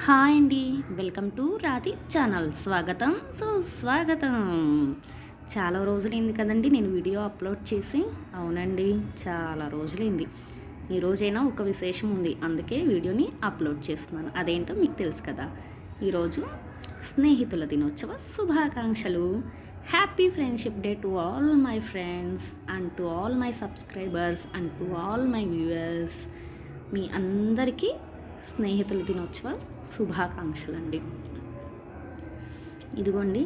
Hi అండి, welcome to Radhi channel. స్వాగతం సుస్వాగతం. చాలా రోజులైంది కదండి నేను వీడియో అప్లోడ్ చేసి. అవునండి, చాలా రోజులైంది. ఈరోజైనా ఒక విశేషం ఉంది, అందుకే వీడియోని అప్లోడ్ చేస్తున్నాను. అదేంటో మీకు తెలుసు కదా. ఈరోజు స్నేహితుల దినోత్సవ శుభాకాంక్షలు. Happy friendship day to all my friends and to all my subscribers and to all my viewers. మీ అందరికీ స్నేహితుల దినోత్సవ శుభాకాంక్షలు అండి. ఇదిగోండి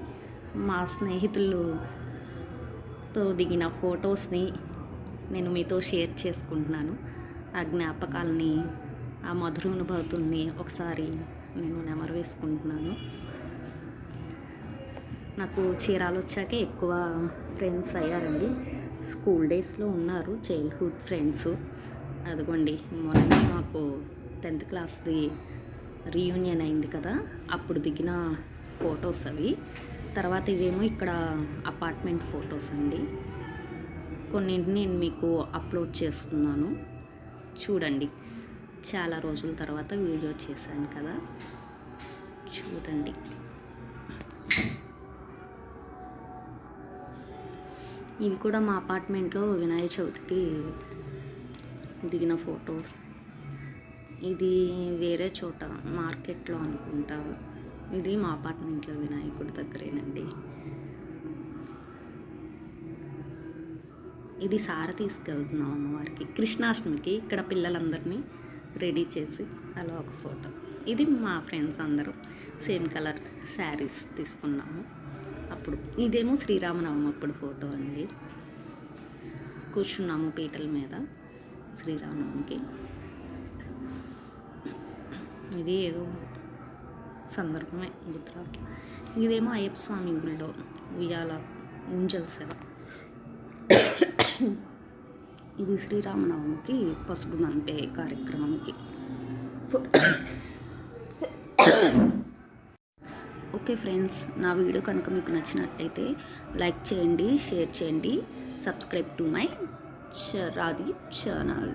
మా స్నేహితులతో దిగిన ఫొటోస్ని నేను మీతో షేర్ చేసుకుంటున్నాను. ఆ జ్ఞాపకాలని, ఆ మధురానుభూతుల్ని ఒకసారి నేను నెమరు వేసుకుంటున్నాను. నాకు చీరాలు వచ్చాకే ఎక్కువ ఫ్రెండ్స్ అయ్యారండి. స్కూల్ డేస్లో ఉన్నారు చైల్డ్హుడ్ ఫ్రెండ్స్. అదిగోండి మొన్న మాకు 10th క్లాస్ది రీయూనియన్ అయింది కదా, అప్పుడు దిగిన ఫొటోస్ అవి. తర్వాత ఇవేమో ఇక్కడ అపార్ట్మెంట్ ఫొటోస్ అండి. కొన్నింటిని నేను మీకు అప్లోడ్ చేస్తున్నాను, చూడండి. చాలా రోజుల తర్వాత వీడియో చేశాను కదా, చూడండి. ఇవి కూడా మా అపార్ట్మెంట్లో వినాయక చవితికి దిగిన ఫొటోస్. ఇది వేరే చోట మార్కెట్లో అనుకుంటా. ఇది మా అపార్ట్మెంట్లో వినాయకుడి దగ్గరేనండి. ఇది సార తీసుకెళ్తున్నాం అమ్మవారికి కృష్ణాష్టమికి. ఇక్కడ పిల్లలందరినీ రెడీ చేసి అలా ఒక ఫోటో. ఇది మా ఫ్రెండ్స్ అందరూ సేమ్ కలర్ శారీస్ తీసుకున్నాము అప్పుడు. ఇదేమో శ్రీరామనవమి అప్పుడు ఫోటో అండి. కూర్చున్నాము పీటల మీద శ్రీరామనవమికి. ఇది ఏదో సందర్భమే గుర్తురావట్లేదు. ఇదేమో అయ్యప్ప స్వామి గుళ్ళో ఉయ్యాల ఉంజల్ సేవ. ఇది శ్రీరామనవమికి పసుపు దంపే కార్యక్రమంకి. ఓకే ఫ్రెండ్స్, నా వీడియో కనుక మీకు నచ్చినట్టయితే లైక్ చేయండి, షేర్ చేయండి, subscribe to my Radhi channel.